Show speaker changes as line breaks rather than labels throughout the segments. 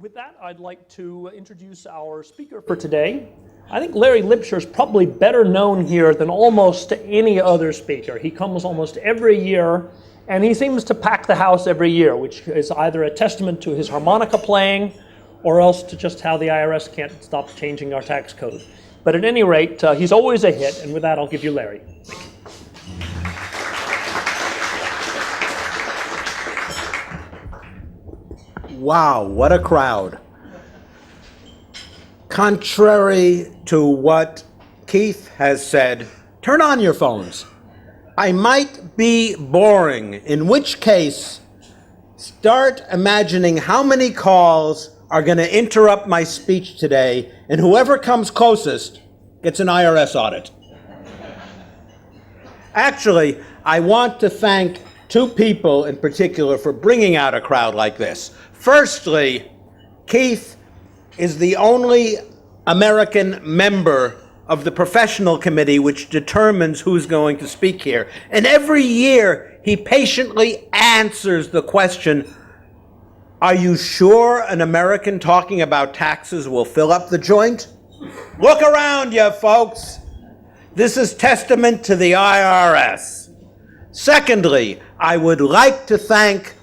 with that, I'd like to introduce our speaker for today. I think Larry Lipsher is probably better known here than almost any other speaker. He comes almost every year, and he seems to pack the house every year, which is either a testament to his harmonica playing or else to just how the IRS can't stop changing our tax code. But at any rate, he's always a hit, and with that, I'll give you Larry.
Wow, what a crowd. Contrary to what Keith has said, turn on your phones. I might be boring, in which case, start imagining how many calls are going to interrupt my speech today, and whoever comes closest gets an IRS audit. Actually, I want to thank two people in particular for bringing out a crowd like this. Firstly, Keith is the only American member of the professional committee which determines who's going to speak here. And every year, he patiently answers the question, are you sure an American talking about taxes will fill up the joint? Look around you, folks. This is testament to the IRS. Secondly, I would like to thank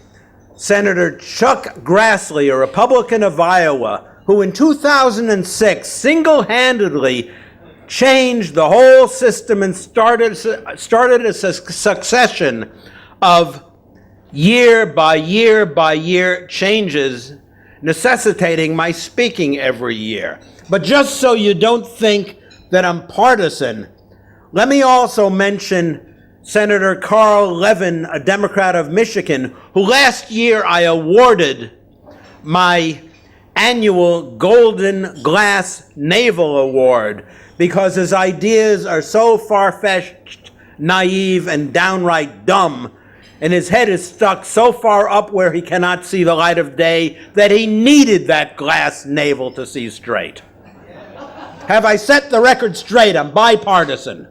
Senator Chuck Grassley, a Republican of Iowa, who in 2006 single-handedly changed the whole system and started a succession of year-by-year changes necessitating my speaking every year. But just so you don't think that I'm partisan, let me also mention Senator Carl Levin, a Democrat of Michigan, who last year I awarded my annual Golden Glass Naval Award because his ideas are so far-fetched, naive, and downright dumb, and his head is stuck so far up where he cannot see the light of day that he needed that glass navel to see straight. Have I set the record straight? I'm bipartisan.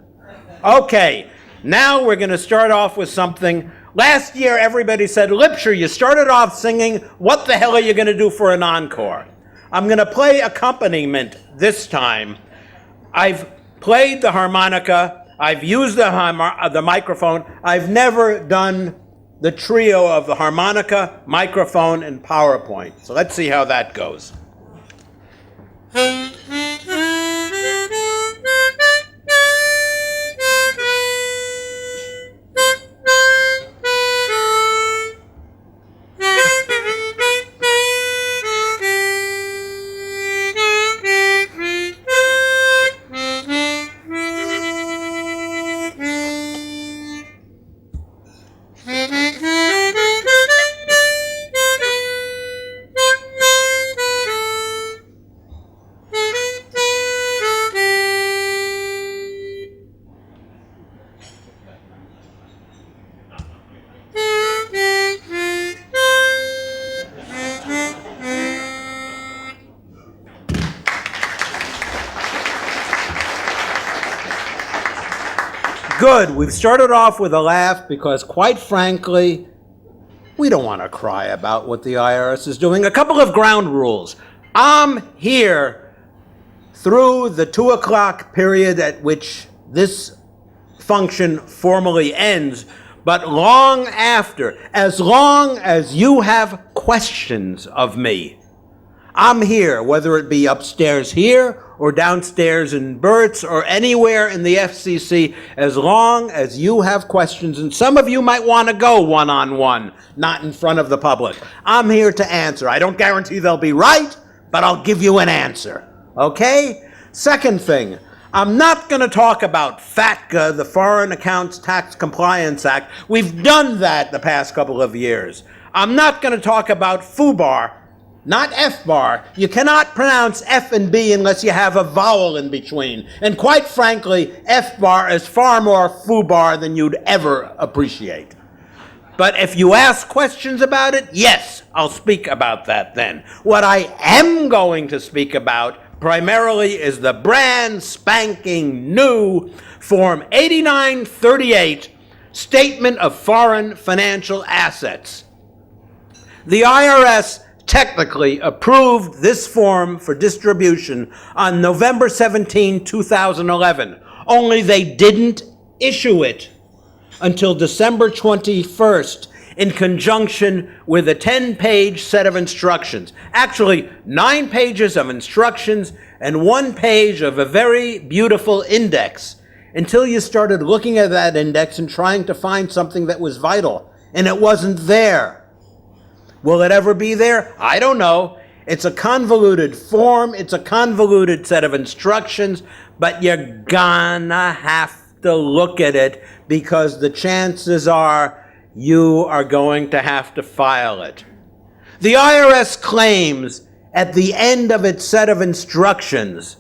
Okay. Now we're going to start off with something. Last year, everybody said, Lipsher, you started off singing, what the hell are you going to do for an encore? I'm going to play accompaniment this time. I've played the harmonica. I've used the microphone. I've never done the trio of the harmonica, microphone, and PowerPoint. So let's see how that goes. Good. We've started off with a laugh because, quite frankly, we don't want to cry about what the IRS is doing. A couple of ground rules. I'm here through the 2 o'clock period at which this function formally ends, but long after, as long as you have questions of me, I'm here, whether it be upstairs here or downstairs in Burt's or anywhere in the FCC, as long as you have questions. And some of you might want to go one-on-one, not in front of the public. I'm here to answer. I don't guarantee they'll be right, but I'll give you an answer. Okay? Second thing, I'm not going to talk about FATCA, the Foreign Accounts Tax Compliance Act. We've done that the past couple of years. I'm not going to talk about FUBAR, not F-bar. You cannot pronounce F and B unless you have a vowel in between. And quite frankly, F-bar is far more FUBAR than you'd ever appreciate. But if you ask questions about it, yes, I'll speak about that then. What I am going to speak about primarily is the brand spanking new Form 8938 Statement of Foreign Financial Assets. The IRS technically approved this form for distribution on November 17, 2011. Only they didn't issue it until December 21st in conjunction with a 10-page set of instructions. Actually, 9 pages of instructions and 1 page of a very beautiful index, until you started looking at that index and trying to find something that was vital, and it wasn't there. Will it ever be there? I don't know. It's a convoluted form, it's a convoluted set of instructions, but you're gonna have to look at it because the chances are you are going to have to file it. The IRS claims at the end of its set of instructions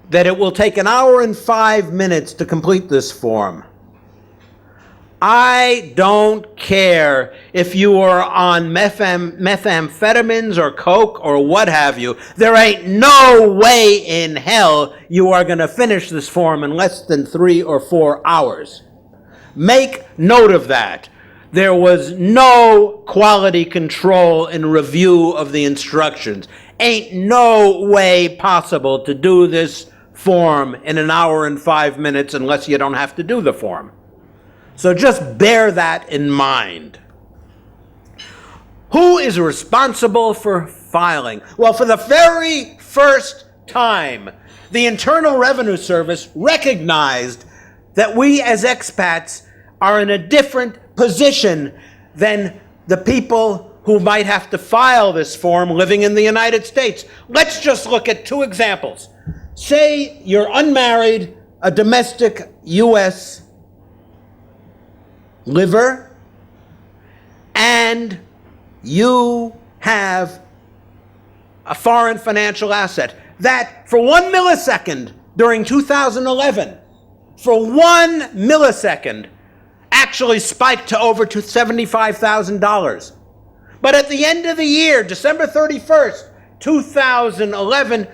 that it will take 1 hour and 5 minutes to complete this form. I don't care if you are on methamphetamines or coke or what have you. There ain't no way in hell you are going to finish this form in less than 3 or 4 hours. Make note of that. There was no quality control and review of the instructions. Ain't no way possible to do this form in 1 hour and 5 minutes unless you don't have to do the form. So just bear that in mind. Who is responsible for filing? Well, for the very first time, the Internal Revenue Service recognized that we as expats are in a different position than the people who might have to file this form living in the United States. Let's just look at 2 examples. Say you're unmarried, a domestic U.S. liver, and you have a foreign financial asset that for 1 millisecond during 2011, for 1 millisecond, actually spiked to over to $75,000. But at the end of the year, December 31st, 2011,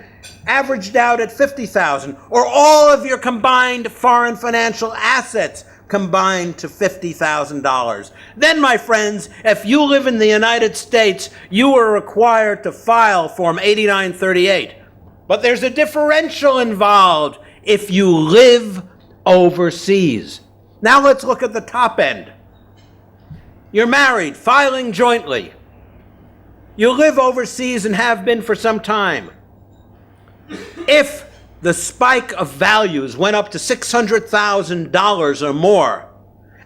averaged out at $50,000, or all of your combined foreign financial assets combined to $50,000. Then, my friends, if you live in the United States, you are required to file Form 8938. But there's a differential involved if you live overseas. Now let's look at the top end. You're married, filing jointly. You live overseas and have been for some time. If the spike of values went up to $600,000 or more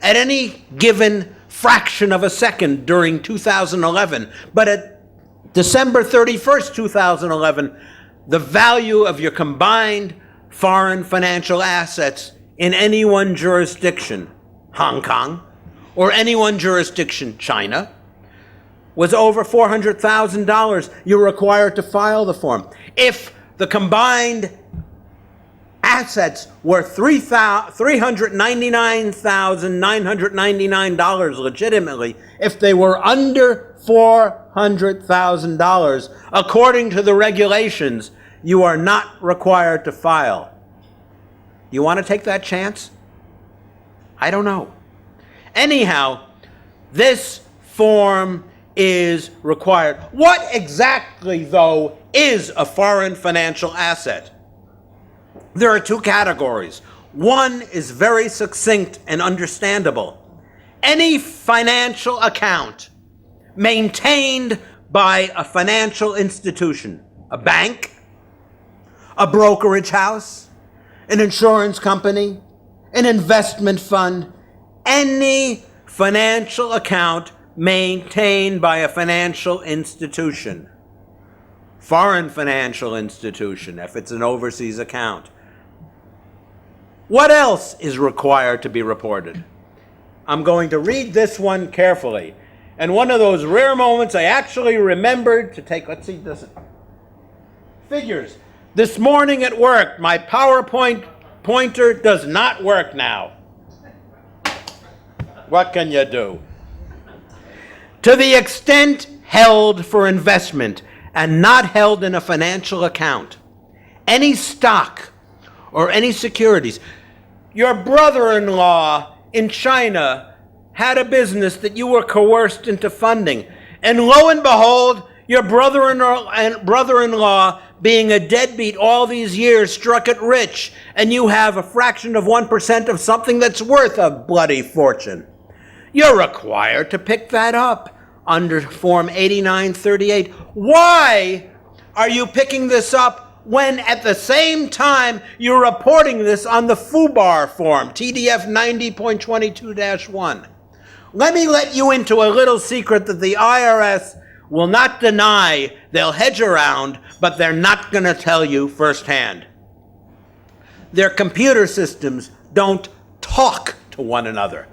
at any given fraction of a second during 2011, but at December 31st, 2011, the value of your combined foreign financial assets in any one jurisdiction, Hong Kong, or any one jurisdiction, China, was over $400,000, you're required to file the form. If the combined assets were $399,999 legitimately, if they were under $400,000, according to the regulations, you are not required to file. You want to take that chance? I don't know. Anyhow, this form is required. What exactly, though, is a foreign financial asset? There are 2 categories. One is very succinct and understandable. Any financial account maintained by a financial institution, a bank, a brokerage house, an insurance company, an investment fund, any financial account maintained by a financial institution. Foreign financial institution, if it's an overseas account. What else is required to be reported? I'm going to read this one carefully. And one of those rare moments I actually remembered to take, let's see, this figures. This morning at work, my PowerPoint pointer does not work now. What can you do? To the extent held for investment and not held in a financial account, any stock or any securities. Your brother-in-law in China had a business that you were coerced into funding, And lo and behold, your brother-in-law, being a deadbeat all these years, struck it rich, and you have a fraction of 1% of something that's worth a bloody fortune. You're required to pick that up under Form 8938. Why are you picking this up when at the same time you're reporting this on the FUBAR form, TDF 90.22-1? Let me let you into a little secret that the IRS will not deny. They'll hedge around, but they're not going to tell you firsthand. Their computer systems don't talk to one another.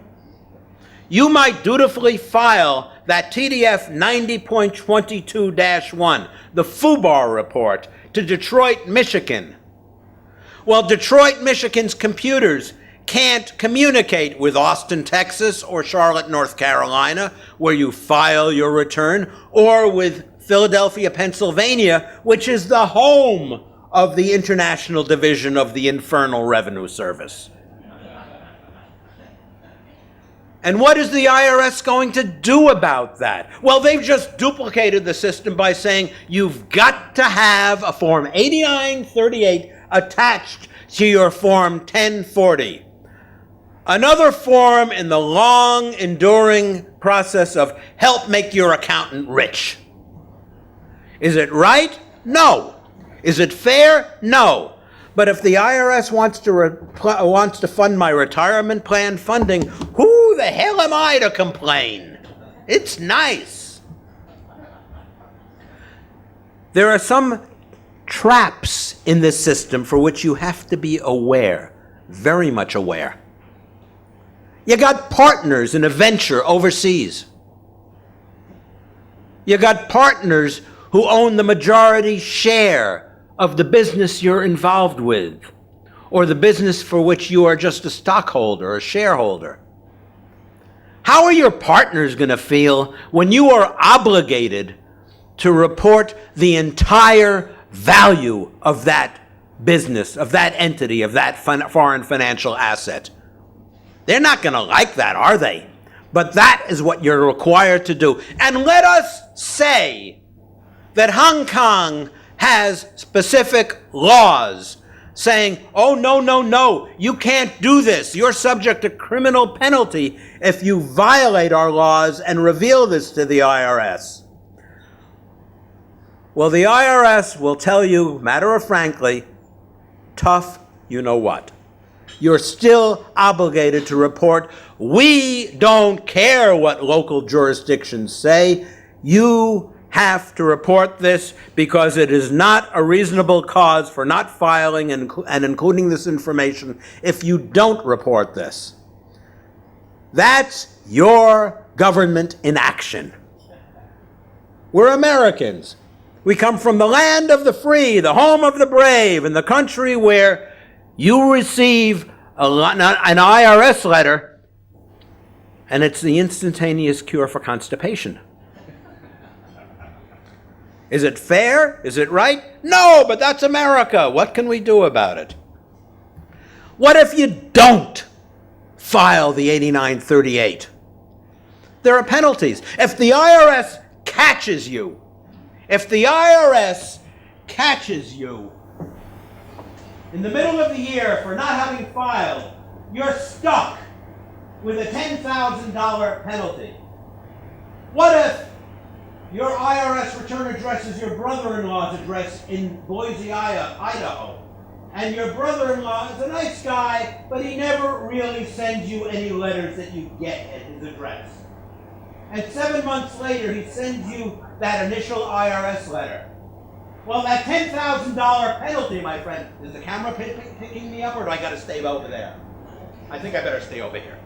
You might dutifully file that TDF 90.22-1, the FUBAR report, to Detroit, Michigan. Well, Detroit, Michigan's computers can't communicate with Austin, Texas, or Charlotte, North Carolina, where you file your return, or with Philadelphia, Pennsylvania, which is the home of the International Division of the Internal Revenue Service. And what is the IRS going to do about that? Well, they've just duplicated the system by saying you've got to have a Form 8938 attached to your Form 1040. Another form in the long, enduring process of help make your accountant rich. Is it right? No. Is it fair? No. But if the IRS wants to fund my retirement plan funding, who the hell am I to complain? It's nice. There are some traps in this system for which you have to be aware, very much aware. You got partners in a venture overseas. You got partners who own the majority share of the business you're involved with, or the business for which you are just a stockholder or a shareholder. How are your partners going to feel when you are obligated to report the entire value of that business, of that entity, of that foreign financial asset? They're not going to like that, are they? But that is what you're required to do. And let us say that Hong Kong has specific laws saying, oh, no, you can't do this. You're subject to criminal penalty if you violate our laws and reveal this to the IRS. Well, the IRS will tell you, matter of frankly, tough, you know what. You're still obligated to report. We don't care what local jurisdictions say. You have to report this because it is not a reasonable cause for not filing and including this information if you don't report this. That's your government in action. We're Americans. We come from the land of the free, the home of the brave, and the country where you receive an IRS letter and it's the instantaneous cure for constipation. Is it fair? Is it right? No, but that's America. What can we do about it? What if you don't file the 8938? There are penalties. If the IRS catches you, in the middle of the year for not having filed, you're stuck with a $10,000 penalty. What if your IRS return address is your brother-in-law's address in Boise, Idaho, and your brother-in-law is a nice guy, but he never really sends you any letters that you get at his address. And 7 months later, he sends you that initial IRS letter. Well, that $10,000 penalty, my friend, is the camera picking me up, or do I got to stay over there? I think I better stay over here.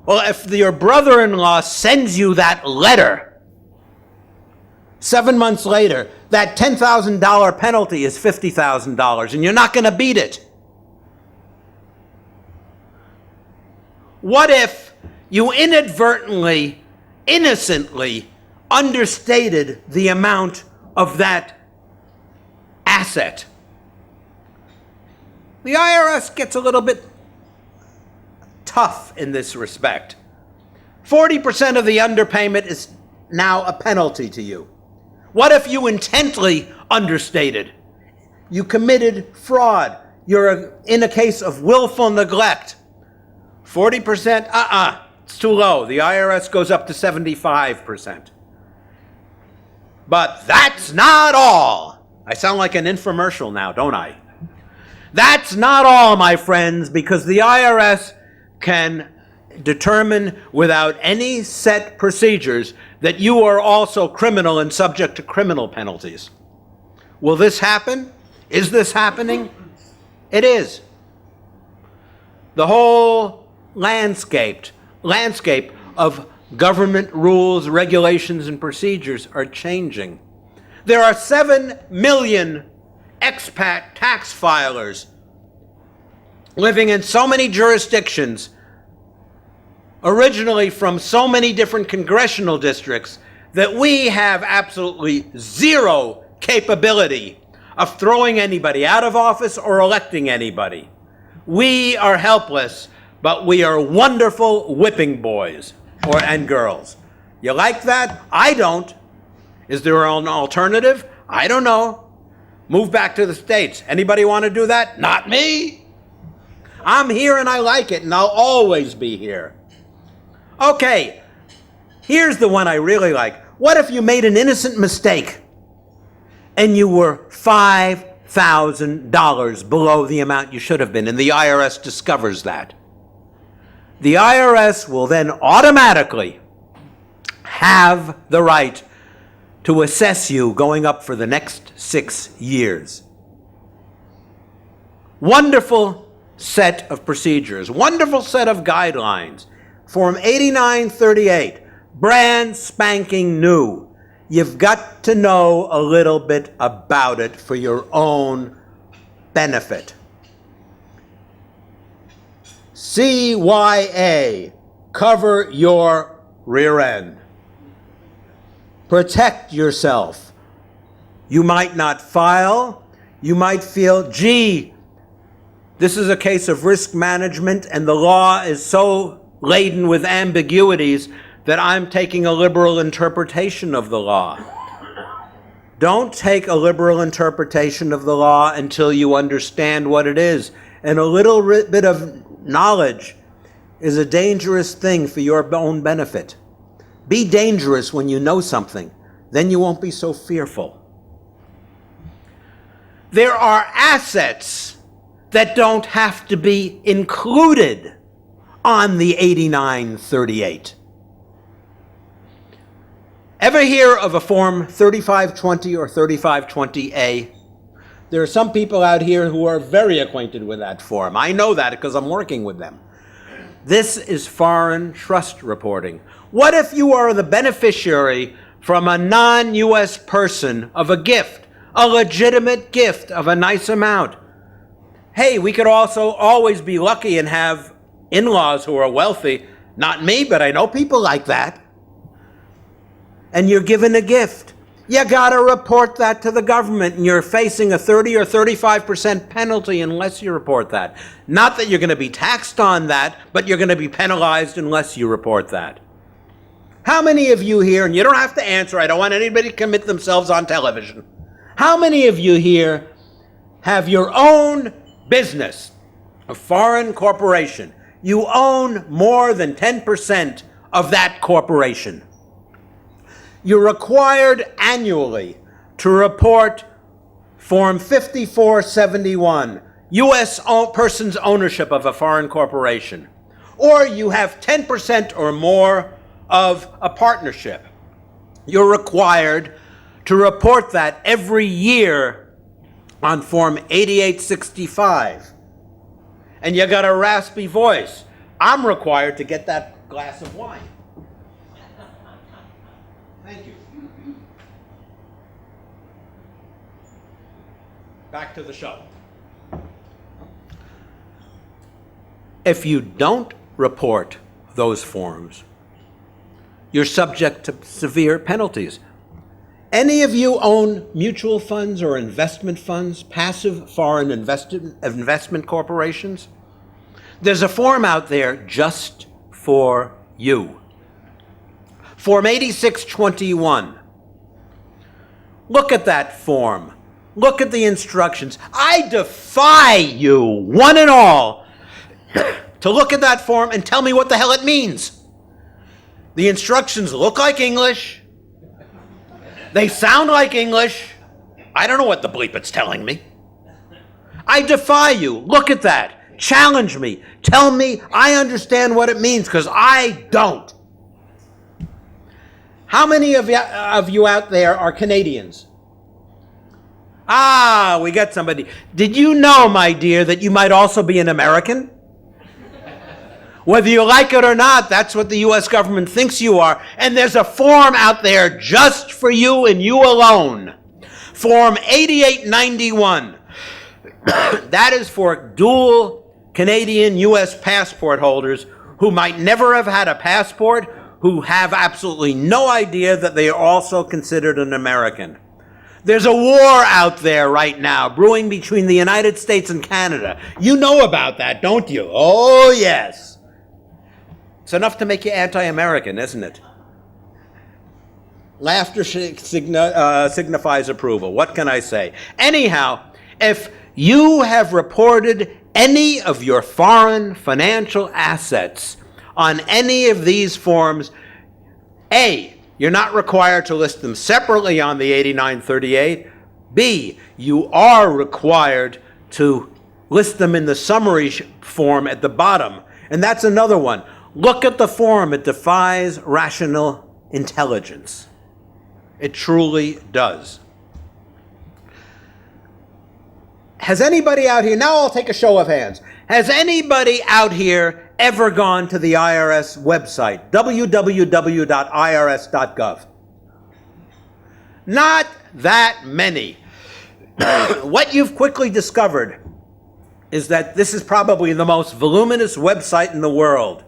Well, if your brother-in-law sends you that letter, 7 months later, that $10,000 penalty is $50,000, and you're not going to beat it. What if you inadvertently, innocently understated the amount of that asset? The IRS gets a little bit tough in this respect. 40% of the underpayment is now a penalty to you. What if you intently understated? You committed fraud. You're in a case of willful neglect. 40%, it's too low. The IRS goes up to 75%. But that's not all. I sound like an infomercial now, don't I? That's not all, my friends, because the IRS can determine without any set procedures that you are also criminal and subject to criminal penalties. Will this happen? Is this happening? It is. The whole landscape of government rules, regulations, and procedures are changing. There are 7 million expat tax filers living in so many jurisdictions, originally from so many different congressional districts, that we have absolutely zero capability of throwing anybody out of office or electing anybody. We are helpless, but we are wonderful whipping boys and girls. You like that? I don't. Is there an alternative? I don't know. Move back to the States. Anybody want to do that? Not me. I'm here and I like it, and I'll always be here. Okay, here's the one I really like. What if you made an innocent mistake and you were $5,000 below the amount you should have been, and the IRS discovers that? The IRS will then automatically have the right to assess you going up for the next 6 years. Wonderful set of procedures, wonderful set of guidelines. Form 8938, brand spanking new. You've got to know a little bit about it for your own benefit. CYA, cover your rear end. Protect yourself. You might not file. You might feel, gee, this is a case of risk management and the law is so laden with ambiguities that I'm taking a liberal interpretation of the law. Don't take a liberal interpretation of the law until you understand what it is. And a little bit of knowledge is a dangerous thing for your own benefit. Be dangerous when you know something. Then you won't be so fearful. There are assets that don't have to be included on the 8938. Ever hear of a Form 3520 or 3520A? There are some people out here who are very acquainted with that form. I know that because I'm working with them. This is foreign trust reporting. What if you are the beneficiary from a non-U.S. person of a gift, a legitimate gift of a nice amount? Hey, we could also always be lucky and have in-laws who are wealthy. Not me, but I know people like that. And you're given a gift. You gotta report that to the government, and you're facing a 30 or 35% penalty unless you report that. Not that you're gonna be taxed on that, but you're gonna be penalized unless you report that. How many of you here, and you don't have to answer, I don't want anybody to commit themselves on television. How many of you here have your own business, a foreign corporation? You own more than 10% of that corporation. You're required annually to report Form 5471, U.S. person's ownership of a foreign corporation. Or you have 10% or more of a partnership. You're required to report that every year on Form 8865. And you got a raspy voice. I'm required to get that glass of wine. Thank you. Back to the show. If you don't report those forms, you're subject to severe penalties. Any of you own mutual funds or investment funds, passive foreign investment corporations? There's a form out there just for you. Form 8621. Look at that form. Look at the instructions. I defy you, one and all, to look at that form and tell me what the hell it means. The instructions look like English. They sound like English. I don't know what the bleep it's telling me. I defy you. Look at that. Challenge me. Tell me I understand what it means, because I don't. How many of you out there are Canadians? Ah, we got somebody. Did you know, my dear, that you might also be an American? Whether you like it or not, that's what the U.S. government thinks you are. And there's a form out there just for you and you alone. Form 8891. That is for dual Canadian U.S. passport holders who might never have had a passport, who have absolutely no idea that they are also considered an American. There's a war out there right now brewing between the United States and Canada. You know about that, don't you? Oh, yes. It's enough to make you anti-American, isn't it? Laughter signifies approval. What can I say? Anyhow, if you have reported any of your foreign financial assets on any of these forms, A, you're not required to list them separately on the 8938. B, you are required to list them in the summary form at the bottom. And that's another one. Look at the form. It defies rational intelligence. It truly does. Has anybody out here, now I'll take a show of hands. Has anybody out here ever gone to the IRS website, www.irs.gov? Not that many. What you've quickly discovered is that this is probably the most voluminous website in the world.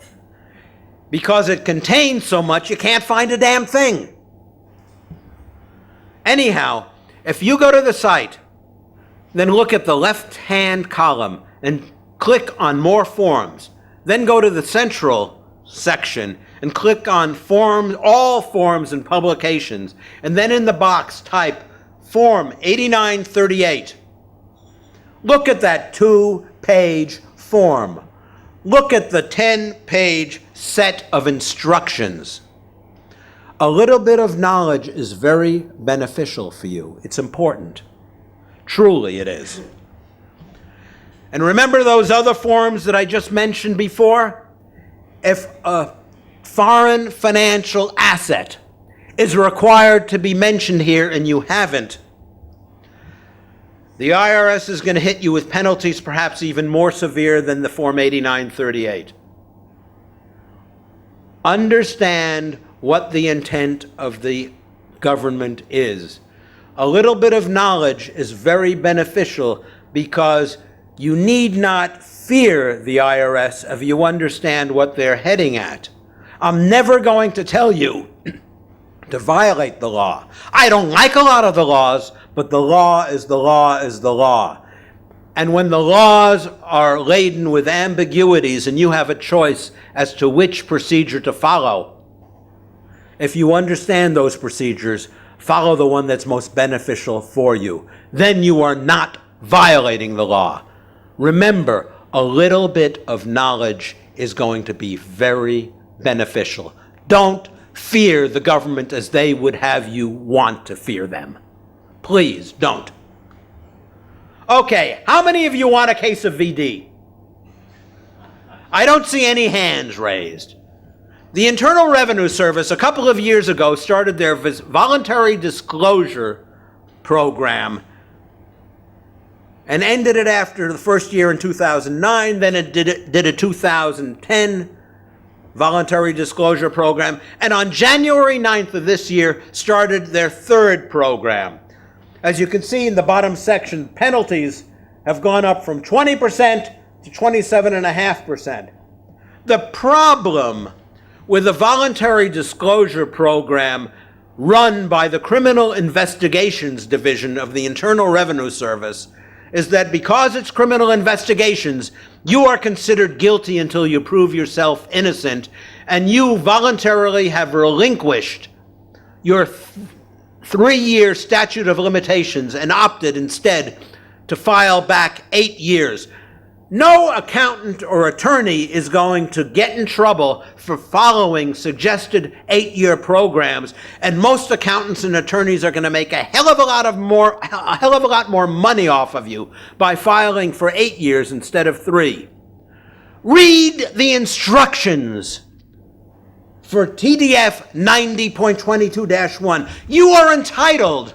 Because it contains so much, you can't find a damn thing. Anyhow, if you go to the site, then look at the left-hand column and click on More Forms. Then go to the central section and click on Forms, All Forms and Publications. And then in the box type Form 8938. Look at that 2-page form. Look at the 10-page set of instructions. A little bit of knowledge is very beneficial for you. It's important. Truly it is. And remember those other forms that I just mentioned before? If a foreign financial asset is required to be mentioned here and you haven't, the IRS is going to hit you with penalties perhaps even more severe than the Form 8938. Understand what the intent of the government is. A little bit of knowledge is very beneficial because you need not fear the IRS if you understand what they're heading at. I'm never going to tell you to violate the law. I don't like a lot of the laws, but the law is the law is the law. And when the laws are laden with ambiguities and you have a choice as to which procedure to follow, if you understand those procedures, follow the one that's most beneficial for you. Then you are not violating the law. Remember, a little bit of knowledge is going to be very beneficial. Don't fear the government as they would have you want to fear them. Please don't. Okay, how many of you want a case of VD? I don't see any hands raised. The Internal Revenue Service a couple of years ago started their Voluntary Disclosure program and ended it after the first year in 2009. Then it did a 2010 Voluntary Disclosure program, and on January 9th of this year started their third program. As you can see in the bottom section, penalties have gone up from 20% to 27.5%. The problem with the Voluntary Disclosure program run by the Criminal Investigations Division of the Internal Revenue Service is that because it's criminal investigations, you are considered guilty until you prove yourself innocent, and you voluntarily have relinquished your 3-year statute of limitations and opted instead to file back 8 years. No accountant or attorney is going to get in trouble for following suggested 8-year programs, and most accountants and attorneys are going to make a hell of a lot more money off of you by filing for 8 years instead of 3. Read the instructions for TDF 90.22-1. You are entitled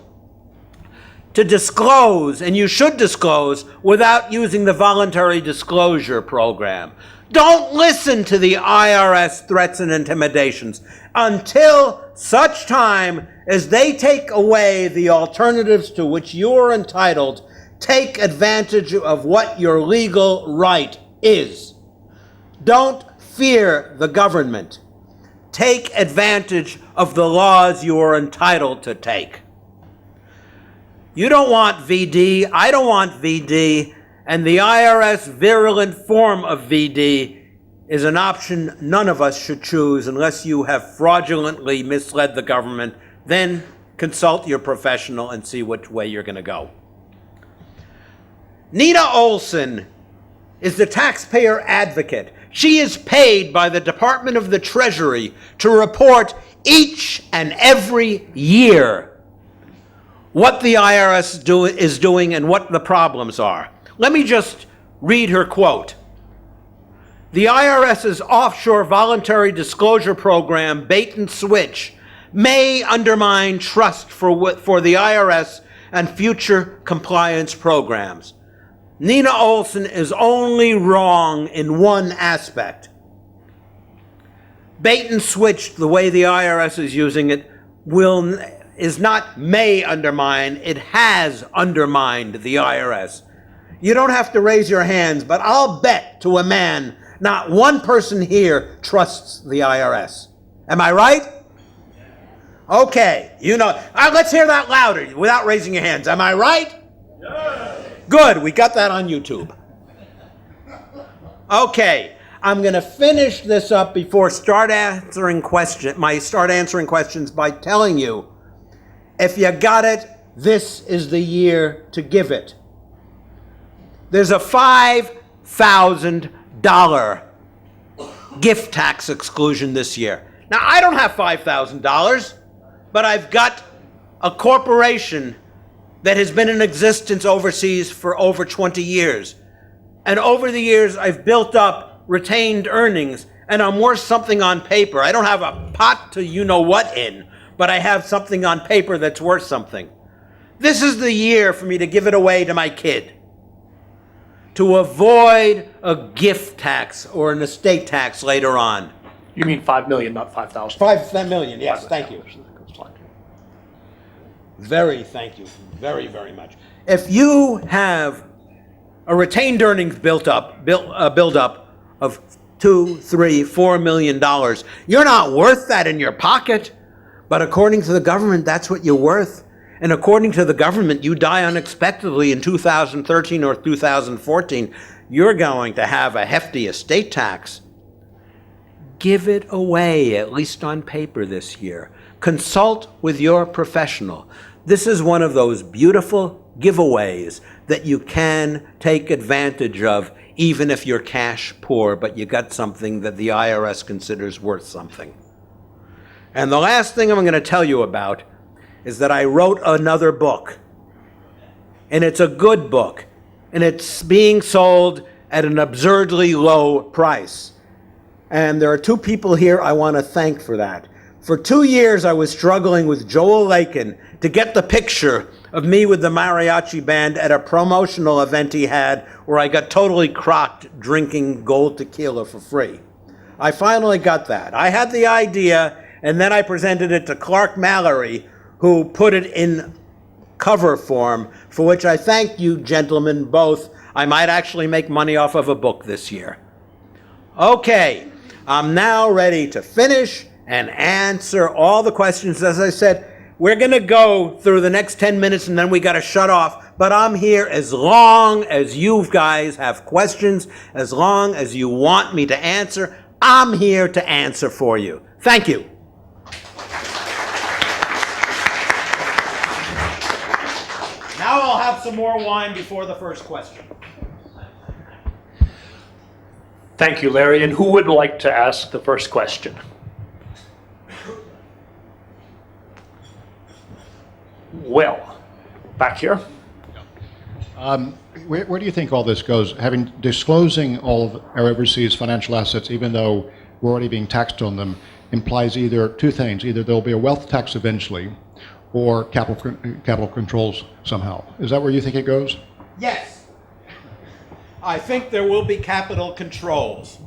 to disclose, and you should disclose, without using the Voluntary Disclosure program. Don't listen to the IRS threats and intimidations until such time as they take away the alternatives to which you are entitled. Take advantage of what your legal right is. Don't fear the government. Take advantage of the laws you are entitled to take. You don't want VD, I don't want VD, and the IRS virulent form of VD is an option none of us should choose unless you have fraudulently misled the government. Then consult your professional and see which way you're going to go. Nina Olson is the taxpayer advocate. She is paid by the Department of the Treasury to report each and every year what the IRS is doing and what the problems are. Let me just read her quote. The IRS's offshore voluntary disclosure program, bait and switch, may undermine trust for the IRS and future compliance programs. Nina Olson is only wrong in one aspect. Bait and switch, the way the IRS is using it, is not may undermine, it has undermined the IRS. You don't have to raise your hands, but I'll bet to a man not one person here trusts the IRS. Am I right? Okay, let's hear that louder without raising your hands. Am I right? Yes. Good, we got that on YouTube. Okay, I'm going to finish this up before I start answering questions by telling you, if you got it, this is the year to give it. There's a $5,000 gift tax exclusion this year. Now, I don't have $5,000, but I've got a corporation that has been in existence overseas for over 20 years. And over the years, I've built up retained earnings, and I'm worth something on paper. I don't have a pot to you-know-what in, but I have something on paper that's worth something. This is the year for me to give it away to my kid, to avoid a gift tax or an estate tax later on.
You mean 5 million, not 5,000?
5 million, yes, thank you. Thank you, very, very much. If you have a retained earnings build up of $2, $3, $4 million, you're not worth that in your pocket. But according to the government, that's what you're worth. And according to the government, you die unexpectedly in 2013 or 2014, you're going to have a hefty estate tax. Give it away, at least on paper this year. Consult with your professional. This is one of those beautiful giveaways that you can take advantage of, even if you're cash poor, but you got something that the IRS considers worth something. And the last thing I'm going to tell you about is that I wrote another book. And it's a good book. And it's being sold at an absurdly low price. And there are 2 people here I want to thank for that. For 2 years, I was struggling with Joel Lakin to get the picture of me with the mariachi band at a promotional event he had where I got totally crocked drinking gold tequila for free. I finally got that. I had the idea, and then I presented it to Clark Mallory, who put it in cover form, for which I thank you gentlemen both. I might actually make money off of a book this year. Okay, I'm now ready to finish and answer all the questions. As I said, we're going to go through the next 10 minutes and then we got to shut off. But I'm here as long as you guys have questions, as long as you want me to answer. I'm here to answer for you. Thank you. Now I'll have some more wine before the first question.
Thank you, Larry. And who would like to ask the first question? Well, back here.
Where do you think all this goes? Disclosing all of our overseas financial assets, even though we're already being taxed on them, implies either two things. Either there'll be a wealth tax eventually, or capital controls somehow. Is that where you think it goes?
Yes. I think there will be capital controls.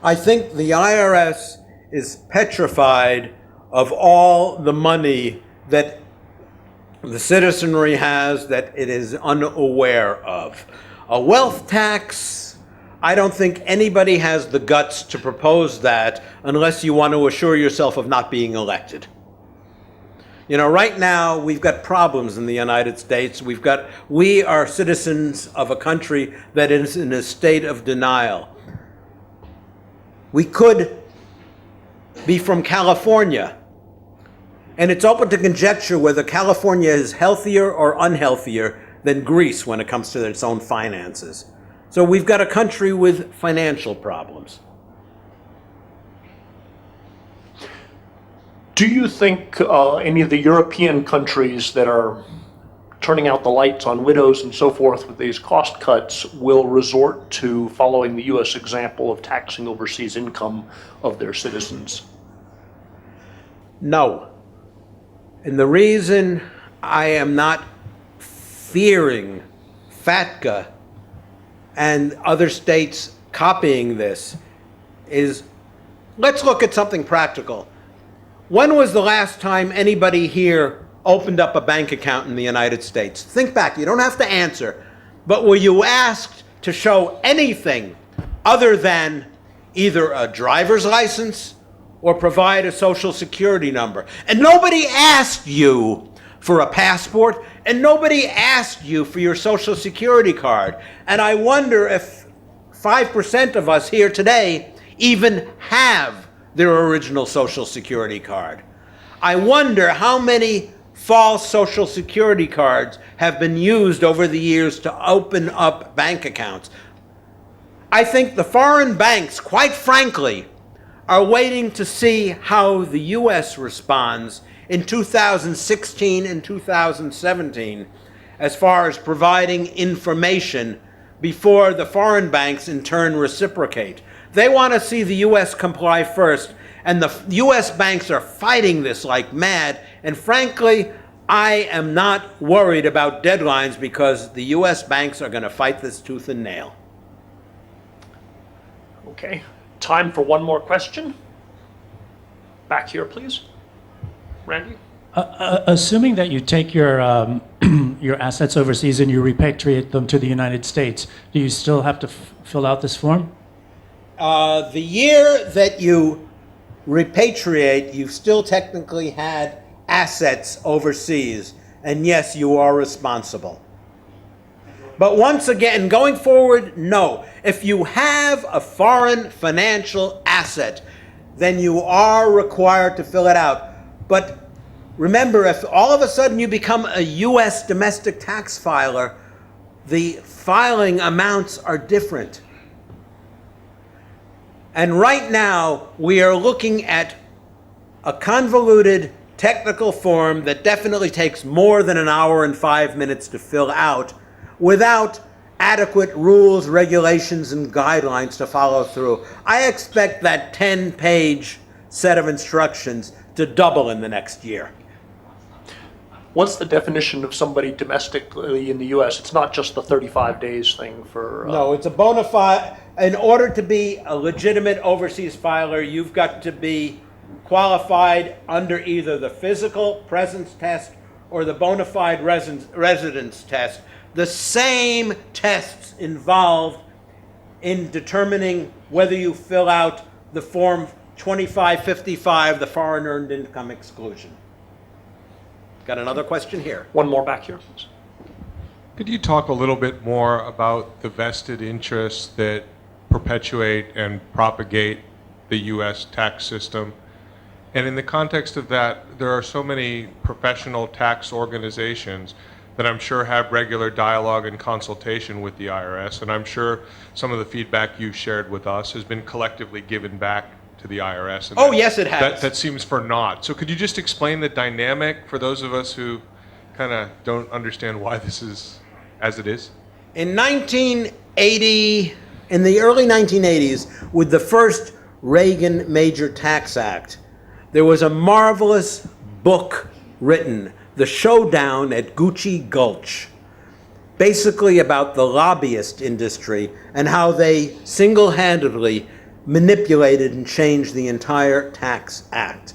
I think the IRS is petrified of all the money that the citizenry has that it is unaware of. A wealth tax, I don't think anybody has the guts to propose that unless you want to assure yourself of not being elected. You know, right now we've got problems in the United States. We are citizens of a country that is in a state of denial. We could be from California, and it's open to conjecture whether California is healthier or unhealthier than Greece when it comes to its own finances. So we've got a country with financial problems.
Do you think any of the European countries that are turning out the lights on widows and so forth with these cost cuts will resort to following the U.S. example of taxing overseas income of their citizens?
No. And the reason I am not fearing FATCA and other states copying this is, let's look at something practical. When was the last time anybody here opened up a bank account in the United States? Think back. You don't have to answer. But were you asked to show anything other than either a driver's license or provide a social security number? And nobody asked you for a passport, and nobody asked you for your social security card. And I wonder if 5% of us here today even have their original social security card. I wonder how many false social security cards have been used over the years to open up bank accounts. I think the foreign banks, quite frankly, are waiting to see how the U.S. responds in 2016 and 2017 as far as providing information before the foreign banks in turn reciprocate. They want to see the U.S. comply first, and the U.S. banks are fighting this like mad, and frankly, I am not worried about deadlines because the U.S. banks are going to fight this tooth and nail.
Okay, time for one more question. Back here, please. Randy?
Assuming that you take your your assets overseas and you repatriate them to the United States, do you still have to fill out this form?
The year that you repatriate, you've still technically had assets overseas, and yes, you are responsible. But once again, going forward, no. If you have a foreign financial asset, then you are required to fill it out. But remember, if all of a sudden you become a U.S. domestic tax filer, the filing amounts are different. And right now, we are looking at a convoluted technical form that definitely takes more than an hour and 5 minutes to fill out without adequate rules, regulations, and guidelines to follow through. I expect that 10-page set of instructions to double in the next year.
What's the definition of somebody domestically in the U.S.? It's not just the 35 days thing for...
No, it's a bona fide. In order to be a legitimate overseas filer, you've got to be qualified under either the physical presence test or the bona fide residence test. The same tests involved in determining whether you fill out the Form 2555, the Foreign Earned Income Exclusion. Got another question here.
One more back here, please.
Could you talk a little bit more about the vested interests that perpetuate and propagate the U.S. tax system. And in the context of that, there are so many professional tax organizations that I'm sure have regular dialogue and consultation with the IRS, and I'm sure some of the feedback you've shared with us has been collectively given back to the IRS. And
Oh, yes, it has.
That seems for naught. So could you just explain the dynamic for those of us who kind of don't understand why this is as it is?
In 1980, in the early 1980s, with the first Reagan Major Tax Act, there was a marvelous book written, The Showdown at Gucci Gulch, basically about the lobbyist industry and how they single-handedly manipulated and changed the entire tax act.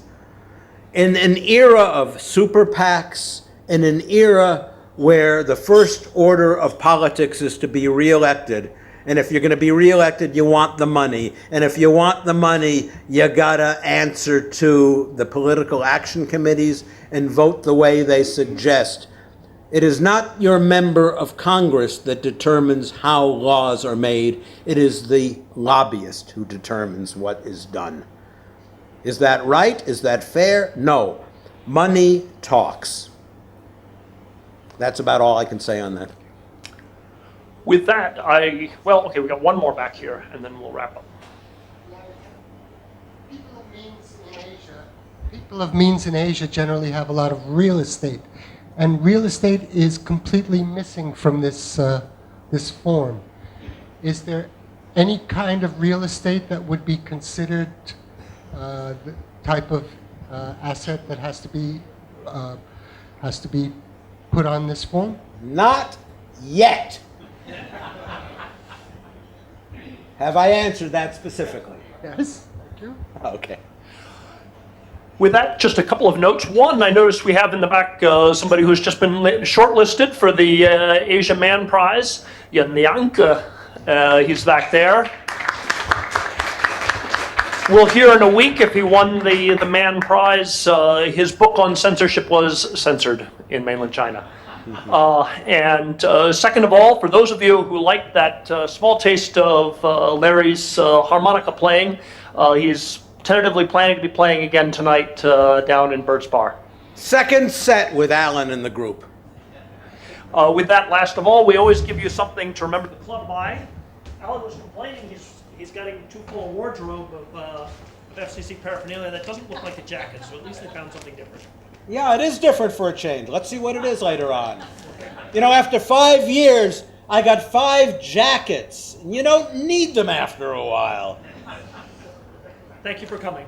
In an era of super PACs, in an era where the first order of politics is to be reelected, and if you're going to be reelected, you want the money. And if you want the money, you gotta answer to the political action committees and vote the way they suggest. It is not your member of Congress that determines how laws are made. It is the lobbyist who determines what is done. Is that right? Is that fair? No. Money talks. That's about all I can say on that.
With that, well, okay, we got one more back here, and then we'll wrap up.
People of means in Asia generally have a lot of real estate, and real estate is completely missing from this form. Is there any kind of real estate that would be considered the type of asset that has to be put on this form?
Not yet. Have I answered that specifically?
Yes. Thank you.
Okay.
With that, just a couple of notes. One, I noticed we have in the back somebody who's just been shortlisted for the Asia Man Prize. Yan Liang, he's back there. We'll hear in a week if he won the Man Prize. His book on censorship was censored in mainland China. And second of all, for those of you who like that small taste of Larry's harmonica playing, he's tentatively planning to be playing again tonight down in Bert's Bar.
Second set with Alan in the group.
With that, last of all, we always give you something to remember the club by. Alan was complaining he's getting too full a wardrobe of FCC paraphernalia that doesn't look like a jacket, so at least they found something different.
Yeah, it is different for a change. Let's see what it is later on. You know, after 5 years, I got 5 jackets. You don't need them after a while.
Thank you for coming.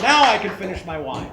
Now I can finish my wine.